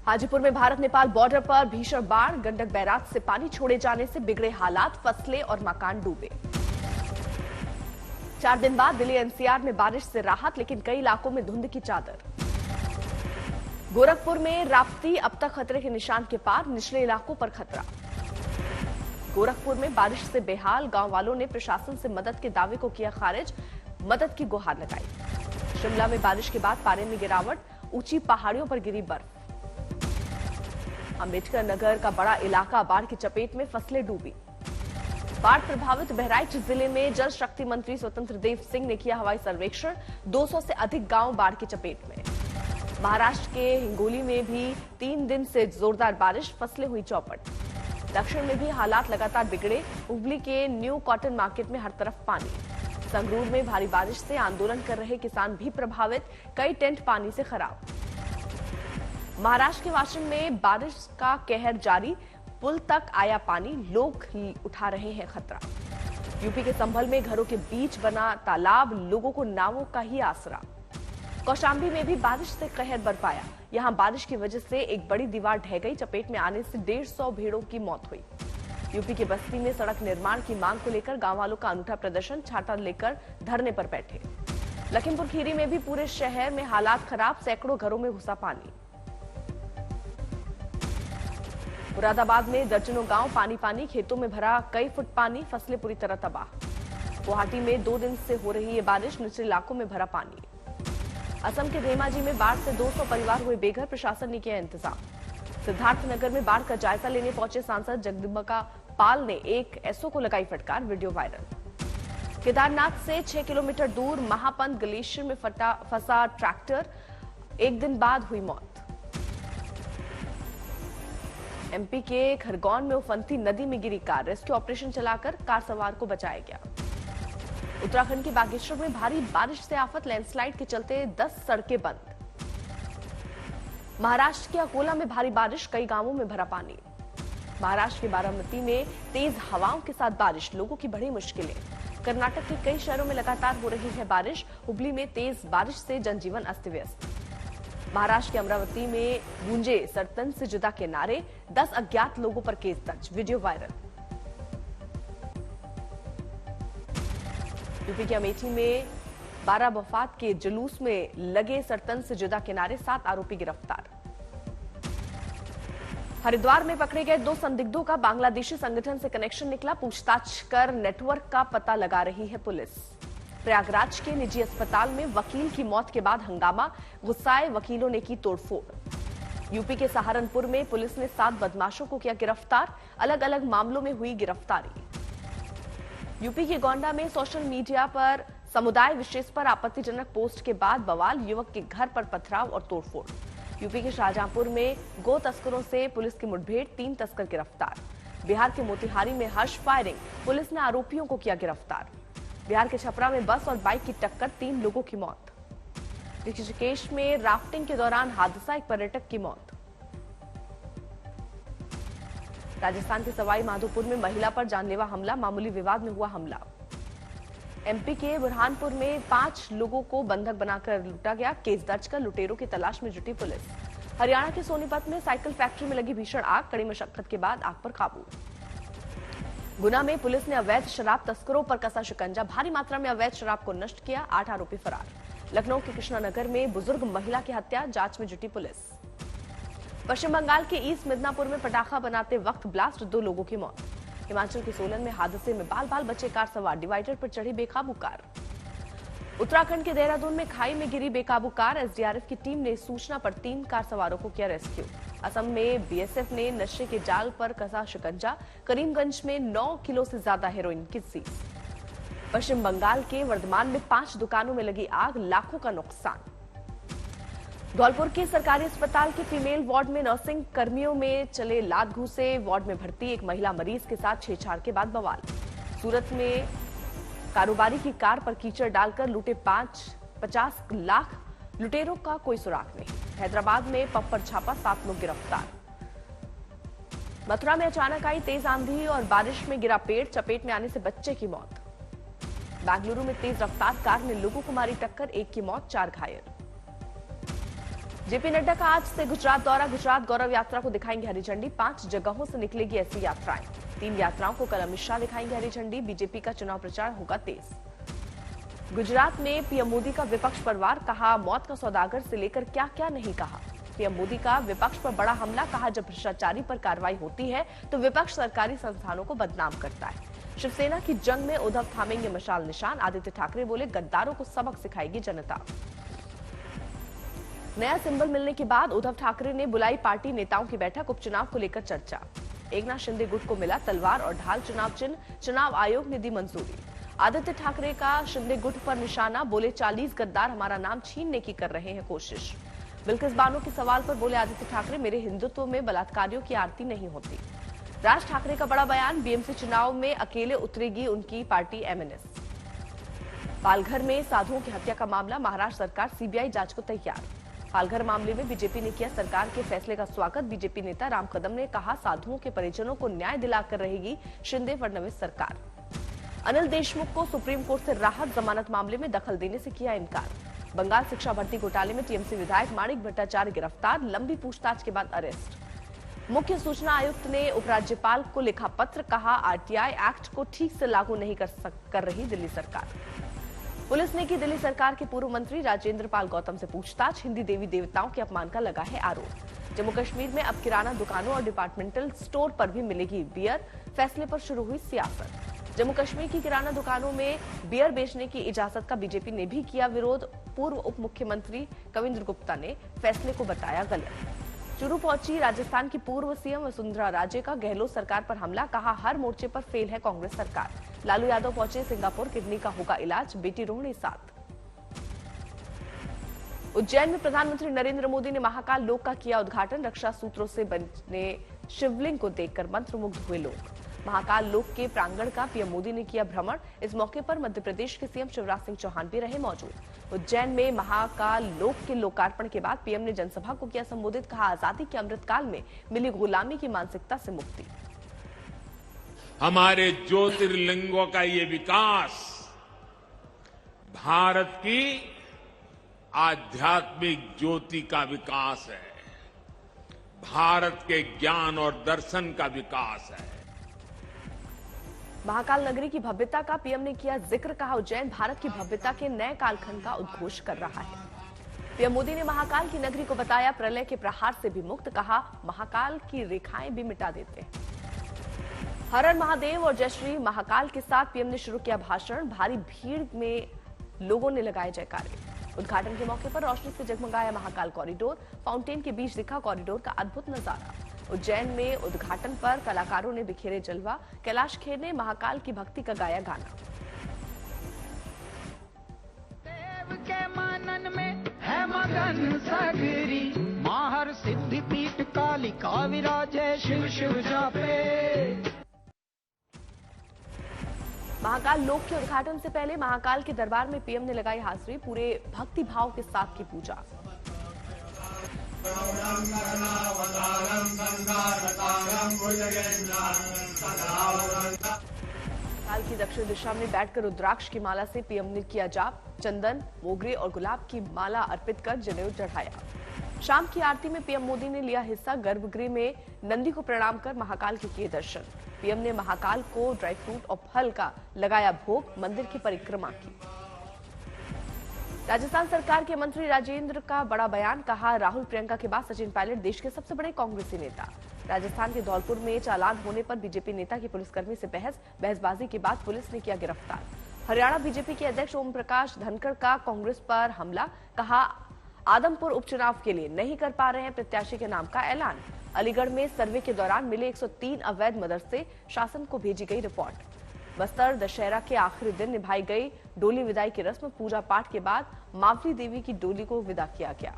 हाजीपुर में भारत नेपाल बॉर्डर पर भीषण बाढ़, गंडक बैराज से पानी छोड़े जाने से बिगड़े हालात, फसलें और मकान डूबे। 4 दिन बाद दिल्ली एनसीआर में बारिश से राहत, लेकिन कई इलाकों में धुंध की चादर। गोरखपुर में राप्ती अब तक खतरे के निशान के पार, निचले इलाकों पर खतरा। गोरखपुर में बारिश से बेहाल, गांव वालों ने प्रशासन से मदद के दावे को किया खारिज, मदद की गुहार लगाई। शिमला में बारिश के बाद पारे में गिरावट, ऊंची पहाड़ियों पर गिरी बर्फ। अंबेडकर नगर का बड़ा इलाका बाढ़ की चपेट में, फसलें डूबी। बाढ़ प्रभावित बहराइच जिले में जल शक्ति मंत्री स्वतंत्र देव सिंह ने किया हवाई सर्वेक्षण, 200 से अधिक गांव बाढ़ की चपेट में। महाराष्ट्र के हिंगोली में भी 3 दिन से जोरदार बारिश, फसलें हुई चौपट। दक्षिण में भी हालात लगातार बिगड़े, हुगली के न्यू कॉटन मार्केट में हर तरफ पानी। संगरूर में भारी बारिश से आंदोलन कर रहे किसान भी प्रभावित, कई टेंट पानी से खराब। महाराष्ट्र के वाशिम में बारिश का कहर जारी, पुल तक आया पानी, लोग उठा रहे हैं खतरा। यूपी के संभल में घरों के बीच बना तालाब, लोगों को नावों का ही आसरा। कौशाम्बी में भी बारिश से कहर बरपाया, यहां बारिश की वजह से एक बड़ी दीवार ढह गई, चपेट में आने से 150 भेड़ों की मौत हुई। यूपी के बस्ती में सड़क निर्माण की मांग को लेकर गांव वालों का अनूठा प्रदर्शन, छाता लेकर धरने पर बैठे। लखीमपुर खीरी में भी पूरे शहर में हालात खराब, सैकड़ों घरों में घुसा पानी। मुरादाबाद में दर्जनों गांव पानी पानी, खेतों में भरा कई फुट पानी, फसलें पूरी तरह तबाह। गुवाहाटी में 2 दिन से हो रही ये बारिश, निचले इलाकों में भरा पानी। असम के धेमाजी में बाढ़ से 200 परिवार हुए बेघर, प्रशासन ने किया इंतजाम। सिद्धार्थनगर में बाढ़ का जायजा लेने पहुंचे सांसद जगदम्बिका पाल ने एक एसओ को लगाई फटकार, वीडियो वायरल। केदारनाथ से 6 किलोमीटर दूर महापंत ग्लेशियर में फंसा ट्रैक्टर, 1 दिन बाद हुई मौत। एमपी के खरगोन में उफनती नदी में गिरी कार, रेस्क्यू ऑपरेशन चलाकर कार सवार को बचाया गया। उत्तराखंड के बागेश्वर में भारी बारिश से आफत, लैंडस्लाइड के चलते 10 सड़कें बंद। महाराष्ट्र के अकोला में भारी बारिश, कई गांवों में भरा पानी। महाराष्ट्र के बारामती में तेज हवाओं के साथ बारिश, लोगों की बड़ी मुश्किलें। कर्नाटक के कई शहरों में लगातार हो रही है बारिश, हुबली में तेज बारिश से जनजीवन अस्त व्यस्त। महाराष्ट्र के अमरावती में गूंजे सरतन से जुदा के नारे, 10 अज्ञात लोगों पर केस दर्ज, वीडियो वायरल। यूपी के अमेठी में 12 वफात के जुलूस में लगे सरतन से जुदा के नारे, 7 आरोपी गिरफ्तार। हरिद्वार में पकड़े गए 2 संदिग्धों का बांग्लादेशी संगठन से कनेक्शन निकला, पूछताछ कर नेटवर्क का पता लगा रही है पुलिस। प्रयागराज के निजी अस्पताल में वकील की मौत के बाद हंगामा, गुस्साए वकीलों ने की तोड़फोड़। यूपी के सहारनपुर में पुलिस ने 7 बदमाशों को किया गिरफ्तार, अलग अलग मामलों में हुई गिरफ्तारी। यूपी के गोंडा में सोशल मीडिया पर समुदाय विशेष पर आपत्तिजनक पोस्ट के बाद बवाल, युवक के घर पर पथराव और तोड़फोड़। यूपी के शाहजहांपुर में गो तस्करों से पुलिस की मुठभेड़, 3 तस्कर गिरफ्तार। बिहार के मोतिहारी में हर्ष फायरिंग, पुलिस ने आरोपियों को किया गिरफ्तार। बिहार के छपरा में बस और बाइक की टक्कर, 3 लोगों की मौत। ऋषिकेश में राफ्टिंग के दौरान हादसा, एक पर्यटक की मौत। राजस्थान के सवाई माधोपुर में महिला पर जानलेवा हमला, मामूली विवाद में हुआ हमला। एमपी के बुरहानपुर में 5 लोगों को बंधक बनाकर लूटा गया, केस दर्ज कर लुटेरों की तलाश में जुटी पुलिस। हरियाणा के सोनीपत में साइकिल फैक्ट्री में लगी भीषण आग, कड़ी मशक्कत के बाद आग पर काबू। गुना में पुलिस ने अवैध शराब तस्करों पर कसा शिकंजा, भारी मात्रा में अवैध शराब को नष्ट किया, 8 आरोपी फरार। लखनऊ के कृष्णानगर में बुजुर्ग महिला की हत्या, जांच में जुटी पुलिस। पश्चिम बंगाल के ईस्ट मिदनापुर में पटाखा बनाते वक्त ब्लास्ट, 2 लोगों की मौत। हिमाचल के सोलन में हादसे में बाल बाल बचे कार सवार, डिवाइडर पर चढ़ी बेकाबू कार। उत्तराखंड के देहरादून में खाई में गिरी बेकाबू कार, एसडीआरएफ की टीम ने सूचना पर 3 कार सवारों को किया रेस्क्यू। असम में बीएसएफ ने नशे के जाल पर कसा शिकंजा, करीमगंज में 9 किलो से ज्यादा हेरोइन की सीज। पश्चिम बंगाल के वर्धमान में 5 दुकानों में लगी आग, लाखों का नुकसान। धौलपुर के सरकारी अस्पताल के फीमेल वार्ड में नर्सिंग कर्मियों में चले लात घूसे, वार्ड में भर्ती एक महिला मरीज के साथ छेड़छाड़ के बाद बवाल। सूरत में कारोबारी की कार पर कीचड़ डालकर लूटे 50 लाख, लुटेरों का कोई सुराग नहीं। हैदराबाद में पब पर छापा, 7 लोग गिरफ्तार। मथुरा में अचानक आई तेज आंधी और बारिश में गिरा पेड़, चपेट में आने से बच्चे की मौत। बेंगलुरु में तेज रफ्तार कार ने लोगों को मारी टक्कर, 1 की मौत, 4 घायल। जेपी नड्डा का आज से गुजरात दौरा। गुजरात गौरव यात्रा को दिखाएंगे हरी झंडी। 5 जगहों से निकलेगी ऐसी यात्राएं। 3 यात्राओं को कल अमित शाह दिखाएंगे हरी झंडी। बीजेपी का चुनाव प्रचार होगा तेज। गुजरात में पीएम मोदी का विपक्ष पर वार। कहा मौत का सौदागर से लेकर क्या क्या नहीं कहा। पीएम मोदी का विपक्ष पर बड़ा हमला। कहा जब भ्रष्टाचारी पर कार्रवाई होती है तो विपक्ष सरकारी संस्थानों को बदनाम करता है। शिवसेना की जंग में उद्धव थामेंगे मशाल निशान। आदित्य ठाकरे बोले गद्दारों को सबक सिखाएगी जनता। नया सिंबल मिलने के बाद उद्धव ठाकरे ने बुलाई पार्टी नेताओं की बैठक। उपचुनाव को लेकर चर्चा। एकनाथ शिंदे गुट को मिला तलवार और ढाल चुनाव चिन्ह। चुनाव आयोग ने दी मंजूरी। आदित्य ठाकरे का शिंदे गुट पर निशाना। बोले 40 गद्दार हमारा नाम छीनने की कर रहे हैं कोशिश। बिल्किस बानो के सवाल पर बोले आदित्य ठाकरे मेरे हिंदुत्व में बलात्कारियों की आरती नहीं होती। राज ठाकरे का बड़ा बयान। बीएमसी चुनाव में अकेले उतरेगी उनकी पार्टी एमएनएस। पालघर में साधुओं की हत्या का मामला। महाराष्ट्र सरकार सीबीआई जांच को तैयार। पालघर मामले में बीजेपी ने किया सरकार के फैसले का स्वागत। बीजेपी नेता राम कदम ने कहा साधुओं के परिजनों को न्याय दिलाकर रहेगी शिंदे फडणवीस सरकार। अनिल देशमुख को सुप्रीम कोर्ट से राहत। जमानत मामले में दखल देने से किया इनकार। बंगाल शिक्षा भर्ती घोटाले में टीएमसी विधायक माणिक भट्टाचार्य गिरफ्तार। लंबी पूछताछ के बाद अरेस्ट। मुख्य सूचना आयुक्त ने उपराज्यपाल को लिखा पत्र। कहा आरटीआई एक्ट को ठीक से लागू नहीं कर रही दिल्ली सरकार। पुलिस ने की दिल्ली सरकार के पूर्व मंत्री राजेंद्र पाल गौतम से पूछताछ। हिंदी देवी देवताओं के अपमान का लगा है आरोप। जम्मू कश्मीर में अब किराना दुकानों और डिपार्टमेंटल स्टोर पर भी मिलेगी बियर। फैसले पर शुरू हुई सियासत। जम्मू कश्मीर की किराना दुकानों में बियर बेचने की इजाजत का बीजेपी ने भी किया विरोध। पूर्व उप मुख्यमंत्री कविंद्र गुप्ता ने फैसले को बताया गलत। चुरू पहुंची राजस्थान की पूर्व सीएम वसुंधरा राजे का गहलोत सरकार पर हमला। कहा हर मोर्चे पर फेल है कांग्रेस सरकार। लालू यादव पहुंचे सिंगापुर। किडनी का होगा इलाज। बेटी रोहिणी साथ। उज्जैन में प्रधानमंत्री नरेंद्र मोदी ने महाकाल लोक का किया उद्घाटन। रक्षा सूत्रों से बने शिवलिंग को देखकर मंत्रमुग्ध हुए लोग। महाकाल लोक के प्रांगण का पीएम मोदी ने किया भ्रमण। इस मौके पर मध्य प्रदेश के सीएम शिवराज सिंह चौहान भी रहे मौजूद। उज्जैन में महाकाल लोक के लोकार्पण के बाद पीएम ने जनसभा को किया संबोधित। कहा आजादी के अमृतकाल में मिली गुलामी की मानसिकता से मुक्ति। हमारे ज्योतिर्लिंगों का ये विकास भारत की आध्यात्मिक ज्योति का विकास है। भारत के ज्ञान और दर्शन का विकास है। महाकाल नगरी की भव्यता का पीएम ने किया जिक्र। कहा उज्जैन भारत की भव्यता के नए कालखंड का उद्घोष कर रहा है। पीएम मोदी ने महाकाल की नगरी को बताया प्रलय के प्रहार से भी मुक्त। कहा महाकाल की रेखाएं भी मिटा देते हैं। हर हर महादेव और जय श्री महाकाल के साथ पीएम ने शुरू किया भाषण। भारी भीड़ में लोगों ने लगाए जयकारे। उद्घाटन के मौके पर रोशनी से जगमगाया महाकाल कॉरिडोर। फाउंटेन के बीच दिखा कॉरिडोर का अद्भुत नजारा। उज्जैन में उद्घाटन पर कलाकारों ने बिखेरे जलवा। कैलाश खेर ने महाकाल की भक्ति का गाया गाना। देव के मानन में है मगन सगरी। माहर सिद्धि पीठ कालिका विराजे शिव शिव जापे। महाकाल लोक के उद्घाटन से पहले महाकाल के दरबार में पीएम ने लगाई हाजिरी। पूरे भक्ति भाव के साथ की पूजा। काल की दक्षिण दिशा में बैठकर रुद्राक्ष की माला से पीएम ने किया जाप। चंदन मोगरे और गुलाब की माला अर्पित कर जनेऊ चढ़ाया। शाम की आरती में पीएम मोदी ने लिया हिस्सा। गर्भगृह में नंदी को प्रणाम कर महाकाल के किए दर्शन। पीएम ने महाकाल को ड्राई फ्रूट और फल का लगाया भोग। मंदिर की परिक्रमा की। राजस्थान सरकार के मंत्री राजेंद्र का बड़ा बयान। कहा राहुल प्रियंका के बाद सचिन पायलट देश के सबसे बड़े कांग्रेसी नेता। राजस्थान के धौलपुर में चालान होने पर बीजेपी नेता की पुलिसकर्मी से बहसबाजी के बाद पुलिस ने किया गिरफ्तार। हरियाणा बीजेपी के अध्यक्ष ओम प्रकाश धनखड़ का कांग्रेस पर हमला। कहा आदमपुर उपचुनाव के लिए नहीं कर पा रहे हैं प्रत्याशी के नाम का ऐलान। अलीगढ़ में सर्वे के दौरान मिले 103 अवैध मदरसे। शासन को भेजी गई रिपोर्ट। बस्तर दशहरा के आखिरी दिन निभाई गई डोली विदाई की रस्म। पूजा पाठ के बाद मावली देवी की डोली को विदा किया गया।